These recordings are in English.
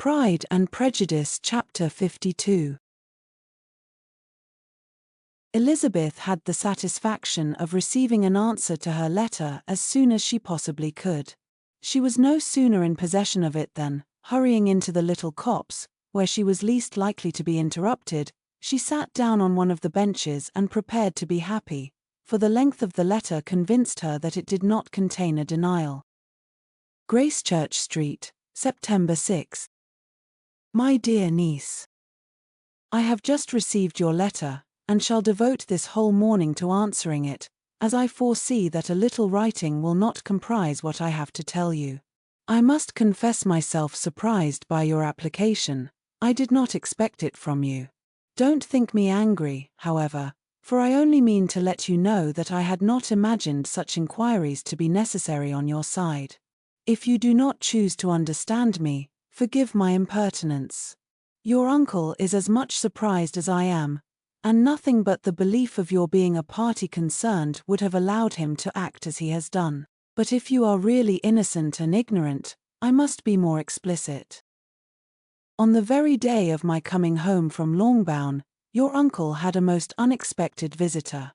Pride and Prejudice Chapter 52. Elizabeth had the satisfaction of receiving an answer to her letter as soon as she possibly could. She was no sooner in possession of it than, hurrying into the little copse, where she was least likely to be interrupted, she sat down on one of the benches and prepared to be happy, for the length of the letter convinced her that it did not contain a denial. Gracechurch Street, September 6. My dear niece, I have just received your letter, and shall devote this whole morning to answering it, as I foresee that a little writing will not comprise what I have to tell you. I must confess myself surprised by your application. I did not expect it from you. Don't think me angry, however, for I only mean to let you know that I had not imagined such inquiries to be necessary on your side. If you do not choose to understand me, forgive my impertinence. Your uncle is as much surprised as I am, and nothing but the belief of your being a party concerned would have allowed him to act as he has done. But if you are really innocent and ignorant, I must be more explicit. On the very day of my coming home from Longbourn, your uncle had a most unexpected visitor.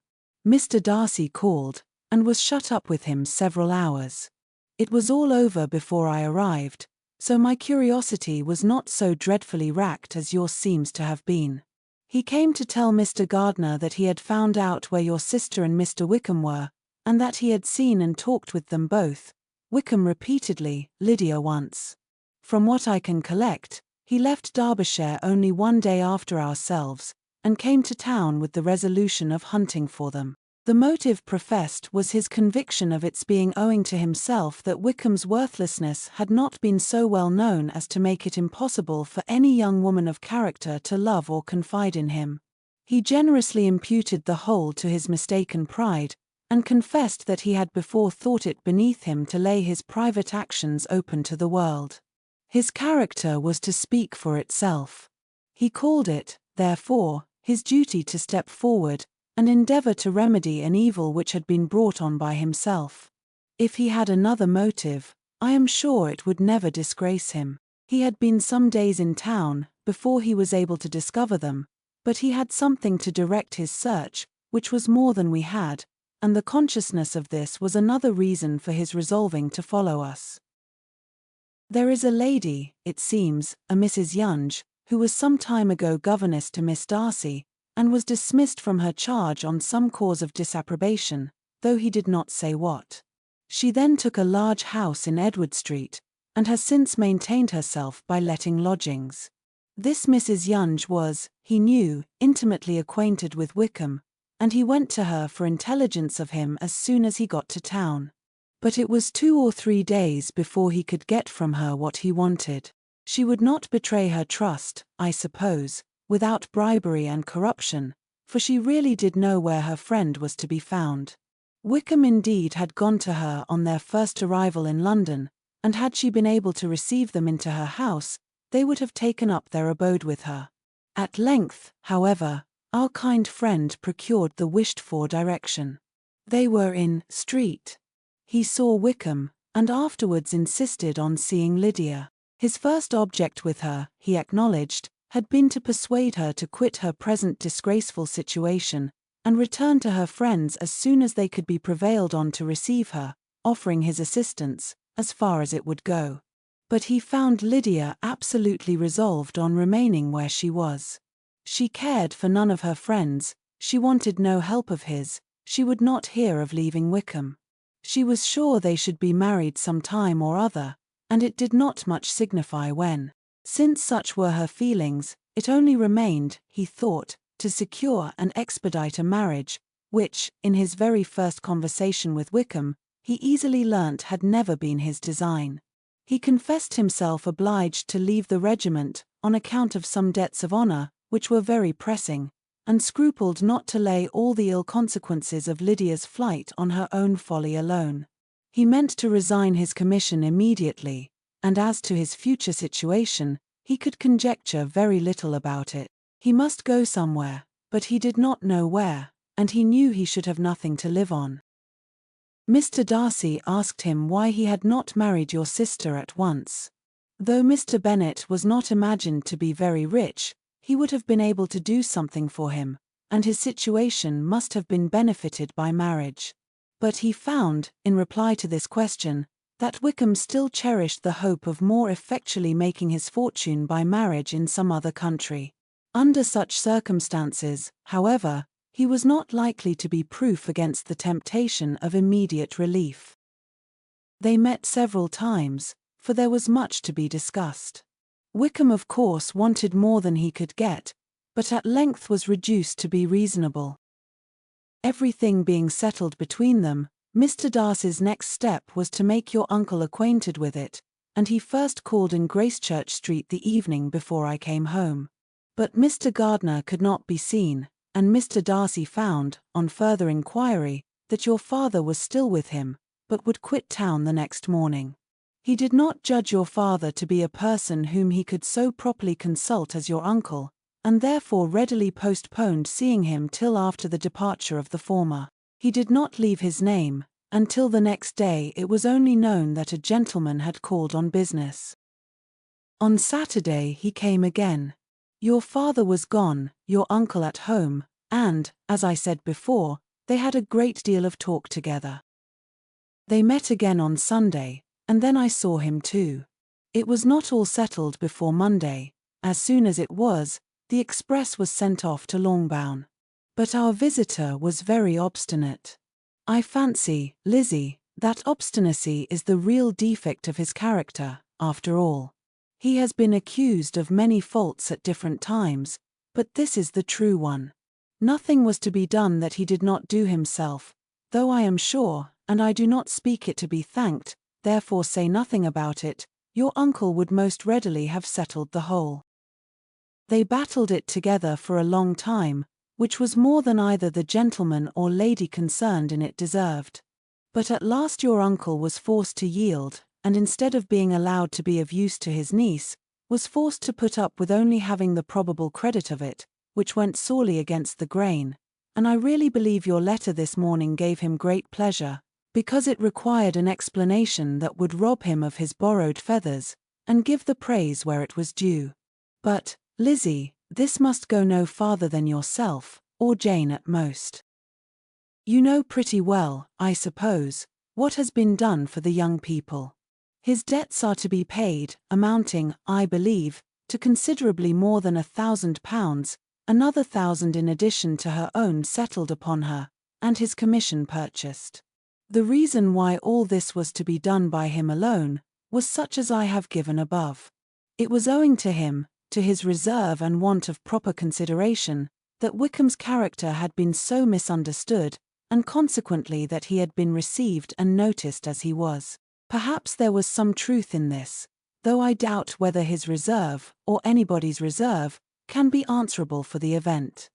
Mr. Darcy called, and was shut up with him several hours. It was all over before I arrived, so my curiosity was not so dreadfully racked as yours seems to have been. He came to tell Mr. Gardiner that he had found out where your sister and Mr. Wickham were, and that he had seen and talked with them both, Wickham repeatedly, Lydia once. From what I can collect, he left Derbyshire only one day after ourselves, and came to town with the resolution of hunting for them. The motive professed was his conviction of its being owing to himself that Wickham's worthlessness had not been so well known as to make it impossible for any young woman of character to love or confide in him. He generously imputed the whole to his mistaken pride, and confessed that he had before thought it beneath him to lay his private actions open to the world. His character was to speak for itself. He called it, therefore, his duty to step forward, and endeavor to remedy an evil which had been brought on by himself. If he had another motive, I am sure it would never disgrace him. He had been some days in town, before he was able to discover them, but he had something to direct his search, which was more than we had, and the consciousness of this was another reason for his resolving to follow us. There is a lady, it seems, a Mrs. Yonge, who was some time ago governess to Miss Darcy, and was dismissed from her charge on some cause of disapprobation, though he did not say what. She then took a large house in Edward Street, and has since maintained herself by letting lodgings. This Mrs. Yonge was, he knew, intimately acquainted with Wickham, and he went to her for intelligence of him as soon as he got to town. But it was 2 or 3 days before he could get from her what he wanted. She would not betray her trust, I suppose, without bribery and corruption, for she really did know where her friend was to be found. Wickham indeed had gone to her on their first arrival in London, and had she been able to receive them into her house, they would have taken up their abode with her. At length, however, our kind friend procured the wished-for direction. They were in Street. He saw Wickham, and afterwards insisted on seeing Lydia. His first object with her, he acknowledged, had been to persuade her to quit her present disgraceful situation, and return to her friends as soon as they could be prevailed on to receive her, offering his assistance, as far as it would go. But he found Lydia absolutely resolved on remaining where she was. She cared for none of her friends, she wanted no help of his, she would not hear of leaving Wickham. She was sure they should be married some time or other, and it did not much signify when. Since such were her feelings, it only remained, he thought, to secure and expedite a marriage, which, in his very first conversation with Wickham, he easily learnt had never been his design. He confessed himself obliged to leave the regiment, on account of some debts of honour, which were very pressing, and scrupled not to lay all the ill consequences of Lydia's flight on her own folly alone. He meant to resign his commission immediately, and as to his future situation, he could conjecture very little about it. He must go somewhere, but he did not know where, and he knew he should have nothing to live on. Mr. Darcy asked him why he had not married your sister at once. Though Mr. Bennet was not imagined to be very rich, he would have been able to do something for him, and his situation must have been benefited by marriage. But he found, in reply to this question, that Wickham still cherished the hope of more effectually making his fortune by marriage in some other country. Under such circumstances, however, he was not likely to be proof against the temptation of immediate relief. They met several times, for there was much to be discussed. Wickham of course wanted more than he could get, but at length was reduced to be reasonable. Everything being settled between them, Mr. Darcy's next step was to make your uncle acquainted with it, and he first called in Gracechurch Street the evening before I came home. But Mr. Gardiner could not be seen, and Mr. Darcy found, on further inquiry, that your father was still with him, but would quit town the next morning. He did not judge your father to be a person whom he could so properly consult as your uncle, and therefore readily postponed seeing him till after the departure of the former. He did not leave his name. Until the next day it was only known that a gentleman had called on business. On Saturday he came again. Your father was gone, your uncle at home, and, as I said before, they had a great deal of talk together. They met again on Sunday, and then I saw him too. It was not all settled before Monday. As soon as it was, the express was sent off to Longbourn. But our visitor was very obstinate. I fancy, Lizzie, that obstinacy is the real defect of his character, after all. He has been accused of many faults at different times, but this is the true one. Nothing was to be done that he did not do himself, though I am sure, and I do not speak it to be thanked, therefore say nothing about it, your uncle would most readily have settled the whole. They battled it together for a long time, which was more than either the gentleman or lady concerned in it deserved. But at last your uncle was forced to yield, and instead of being allowed to be of use to his niece, was forced to put up with only having the probable credit of it, which went sorely against the grain, and I really believe your letter this morning gave him great pleasure, because it required an explanation that would rob him of his borrowed feathers, and give the praise where it was due. But, Lizzie, this must go no farther than yourself, or Jane at most. You know pretty well, I suppose, what has been done for the young people. His debts are to be paid, amounting, I believe, to considerably more than £1,000, another 1,000 in addition to her own settled upon her, and his commission purchased. The reason why all this was to be done by him alone, was such as I have given above. It was owing to him, to his reserve and want of proper consideration, that Wickham's character had been so misunderstood, and consequently that he had been received and noticed as he was. Perhaps there was some truth in this, though I doubt whether his reserve, or anybody's reserve, can be answerable for the event.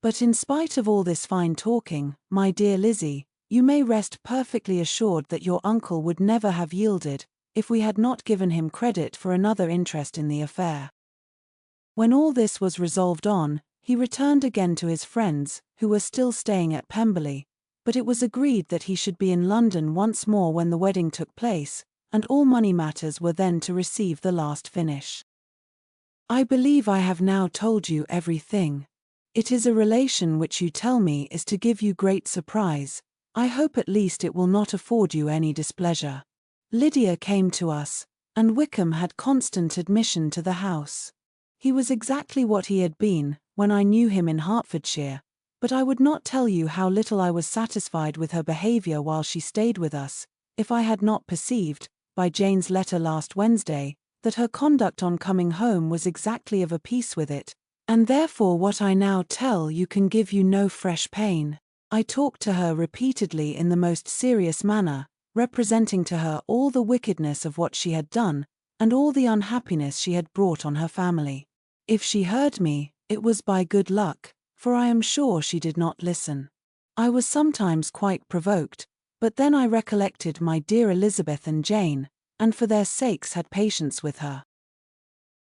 But in spite of all this fine talking, my dear Lizzie, you may rest perfectly assured that your uncle would never have yielded, if we had not given him credit for another interest in the affair. When all this was resolved on, he returned again to his friends, who were still staying at Pemberley, but it was agreed that he should be in London once more when the wedding took place, and all money matters were then to receive the last finish. I believe I have now told you everything. It is a relation which you tell me is to give you great surprise. I hope at least it will not afford you any displeasure. Lydia came to us, and Wickham had constant admission to the house. He was exactly what he had been, when I knew him in Hertfordshire, but I would not tell you how little I was satisfied with her behaviour while she stayed with us, if I had not perceived, by Jane's letter last Wednesday, that her conduct on coming home was exactly of a piece with it, and therefore what I now tell you can give you no fresh pain. I talked to her repeatedly in the most serious manner, representing to her all the wickedness of what she had done, and all the unhappiness she had brought on her family. If she heard me, it was by good luck, for I am sure she did not listen. I was sometimes quite provoked, but then I recollected my dear Elizabeth and Jane, and for their sakes had patience with her.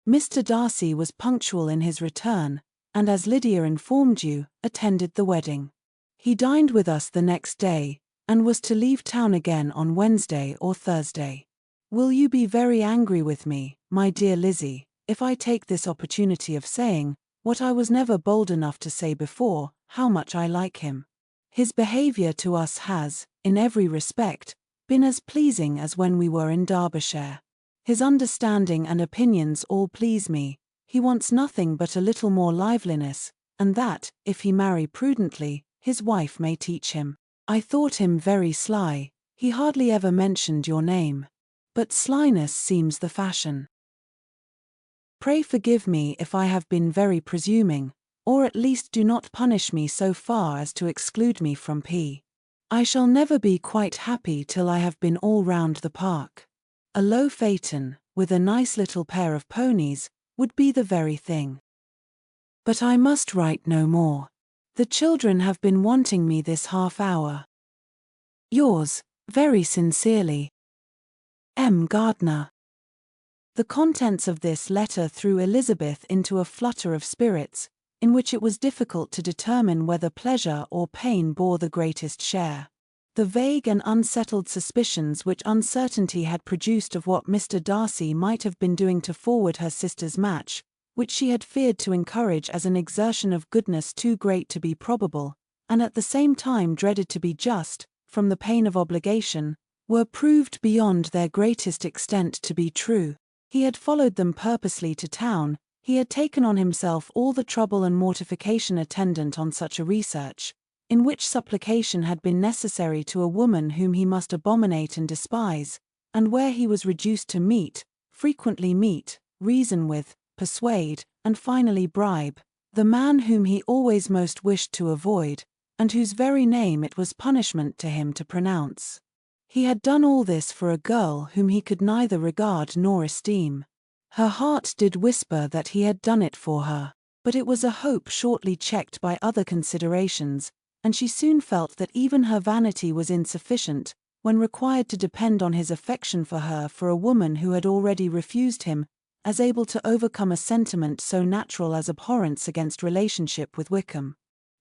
Mr. Darcy was punctual in his return, and as Lydia informed you, attended the wedding. He dined with us the next day, and was to leave town again on Wednesday or Thursday. Will you be very angry with me, my dear Lizzie, if I take this opportunity of saying, what I was never bold enough to say before, how much I like him. His behaviour to us has, in every respect, been as pleasing as when we were in Derbyshire. His understanding and opinions all please me. He wants nothing but a little more liveliness, and that, if he marry prudently, his wife may teach him. I thought him very sly. He hardly ever mentioned your name. But slyness seems the fashion. Pray forgive me if I have been very presuming, or at least do not punish me so far as to exclude me from P. I shall never be quite happy till I have been all round the park. A low phaeton, with a nice little pair of ponies, would be the very thing. But I must write no more. The children have been wanting me this half hour. Yours, very sincerely, M. Gardner. The contents of this letter threw Elizabeth into a flutter of spirits, in which it was difficult to determine whether pleasure or pain bore the greatest share. The vague and unsettled suspicions which uncertainty had produced of what Mr. Darcy might have been doing to forward her sister's match, which she had feared to encourage as an exertion of goodness too great to be probable, and at the same time dreaded to be just, from the pain of obligation, were proved beyond their greatest extent to be true. He had followed them purposely to town, he had taken on himself all the trouble and mortification attendant on such a research, in which supplication had been necessary to a woman whom he must abominate and despise, and where he was reduced to meet, frequently meet, reason with, persuade, and finally bribe, the man whom he always most wished to avoid, and whose very name it was punishment to him to pronounce. He had done all this for a girl whom he could neither regard nor esteem. Her heart did whisper that he had done it for her, but it was a hope shortly checked by other considerations, and she soon felt that even her vanity was insufficient, when required to depend on his affection for her for a woman who had already refused him, as able to overcome a sentiment so natural as abhorrence against relationship with Wickham.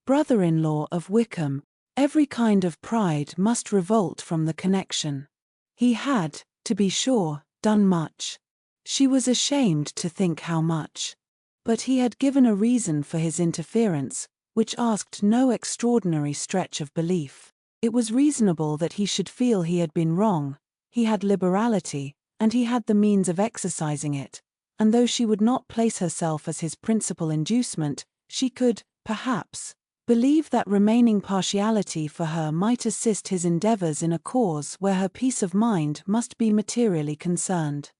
Brother-in-law of Wickham, every kind of pride must revolt from the connection. He had, to be sure, done much. She was ashamed to think how much. But he had given a reason for his interference, which asked no extraordinary stretch of belief. It was reasonable that he should feel he had been wrong. He had liberality, and he had the means of exercising it, and though she would not place herself as his principal inducement, she could, perhaps, believe that remaining partiality for her might assist his endeavors in a cause where her peace of mind must be materially concerned.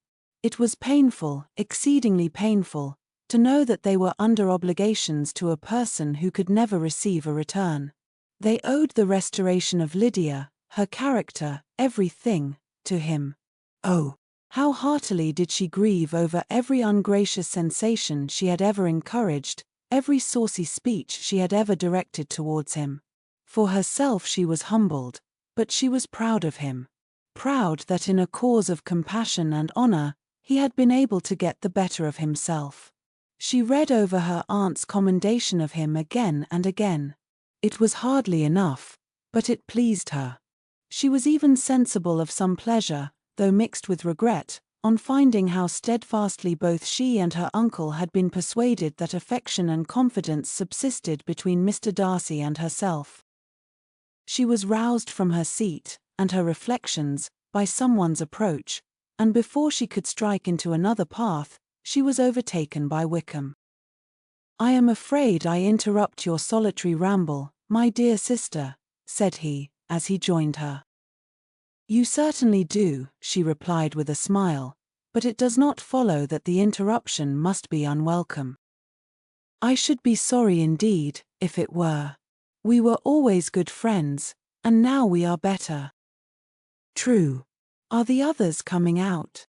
It was painful, exceedingly painful, to know that they were under obligations to a person who could never receive a return. They owed the restoration of Lydia, her character, everything, to him. Oh, how heartily did she grieve over every ungracious sensation she had ever encouraged, every saucy speech she had ever directed towards him. For herself she was humbled, but she was proud of him. Proud that in a cause of compassion and honor, he had been able to get the better of himself. She read over her aunt's commendation of him again and again. It was hardly enough, but it pleased her. She was even sensible of some pleasure, though mixed with regret, on finding how steadfastly both she and her uncle had been persuaded that affection and confidence subsisted between Mr. Darcy and herself. She was roused from her seat, and her reflections, by someone's approach, and before she could strike into another path, she was overtaken by Wickham. "I am afraid I interrupt your solitary ramble, my dear sister," said he, as he joined her. "You certainly do," she replied with a smile, "but it does not follow that the interruption must be unwelcome. I should be sorry indeed, if it were. We were always good friends, and now we are better." "True. Are the others coming out?"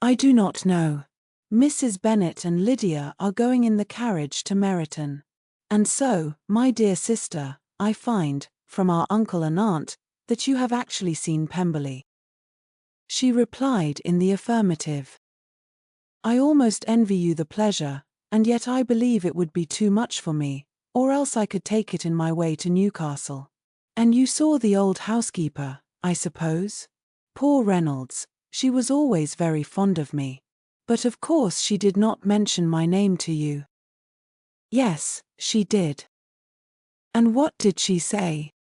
"I do not know. Mrs. Bennet and Lydia are going in the carriage to Meryton. And so, my dear sister, I find, from our uncle and aunt, that you have actually seen Pemberley." She replied in the affirmative. "I almost envy you the pleasure, and yet I believe it would be too much for me, or else I could take it in my way to Newcastle. And you saw the old housekeeper, I suppose? Poor Reynolds, she was always very fond of me. But of course she did not mention my name to you. Yes, she did. And what did she say?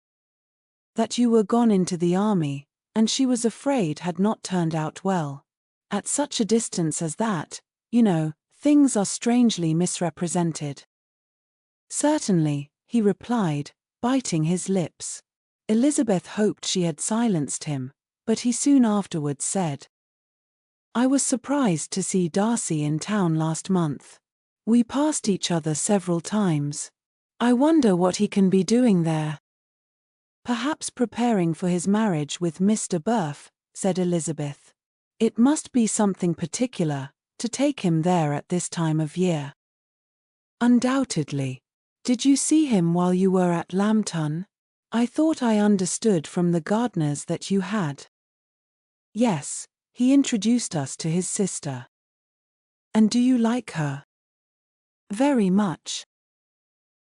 That you were gone into the army, and she was afraid had not turned out well. At such a distance as that, you know, things are strangely misrepresented. Certainly, he replied, biting his lips. Elizabeth hoped she had silenced him, but he soon afterwards said, I was surprised to see Darcy in town last month. We passed each other several times. I wonder what he can be doing there. Perhaps preparing for his marriage with Mr. Burf, said Elizabeth. It must be something particular to take him there at this time of year. Undoubtedly. Did you see him while you were at Lambton? I thought I understood from the gardeners that you had. Yes, he introduced us to his sister. And do you like her? Very much.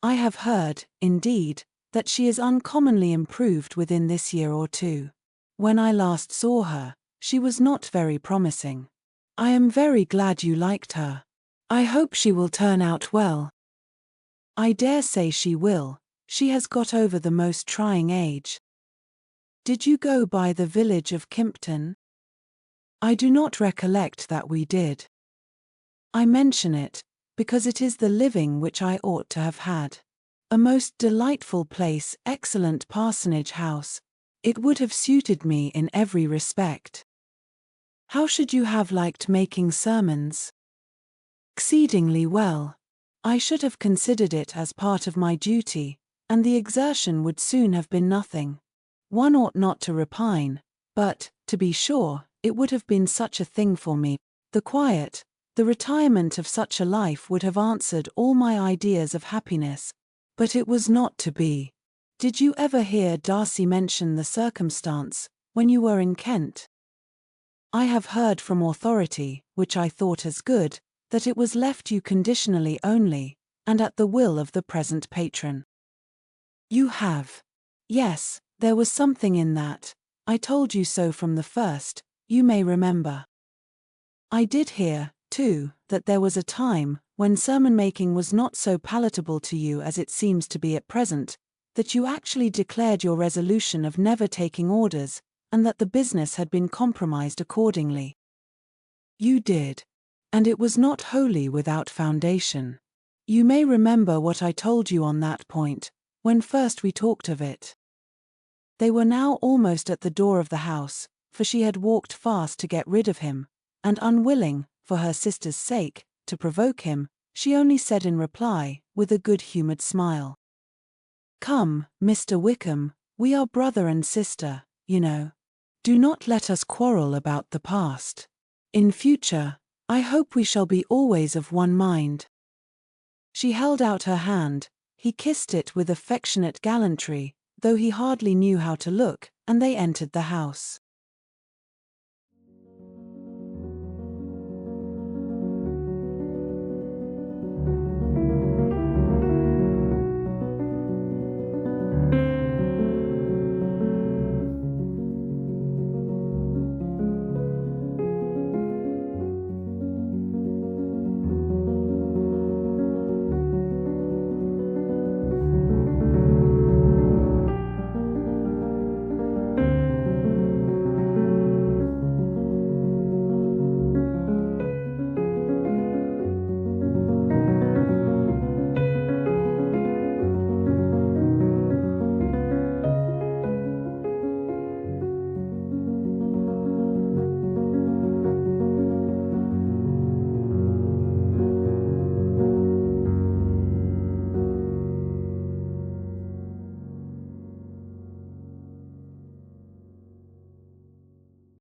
I have heard, indeed, that she is uncommonly improved within this year or two. When I last saw her, she was not very promising. I am very glad you liked her. I hope she will turn out well. I dare say she will. She has got over the most trying age. Did you go by the village of Kimpton? I do not recollect that we did. I mention it, because it is the living which I ought to have had. A most delightful place, excellent parsonage house. It would have suited me in every respect. How should you have liked making sermons? Exceedingly well. I should have considered it as part of my duty, and the exertion would soon have been nothing. One ought not to repine, but, to be sure, it would have been such a thing for me. The quiet, the retirement of such a life would have answered all my ideas of happiness. But it was not to be. Did you ever hear Darcy mention the circumstance, when you were in Kent? I have heard from authority, which I thought as good, that it was left you conditionally only, and at the will of the present patron. You have. Yes, there was something in that. I told you so from the first, you may remember. I did hear, too, that there was a time, when sermon-making was not so palatable to you as it seems to be at present, that you actually declared your resolution of never taking orders, and that the business had been compromised accordingly. You did. And it was not wholly without foundation. You may remember what I told you on that point, when first we talked of it. They were now almost at the door of the house, for she had walked fast to get rid of him, and unwilling, for her sister's sake, to provoke him, she only said in reply, with a good-humoured smile, Come, Mr. Wickham, we are brother and sister, you know. Do not let us quarrel about the past. In future, I hope we shall be always of one mind. She held out her hand, he kissed it with affectionate gallantry, though he hardly knew how to look, and they entered the house.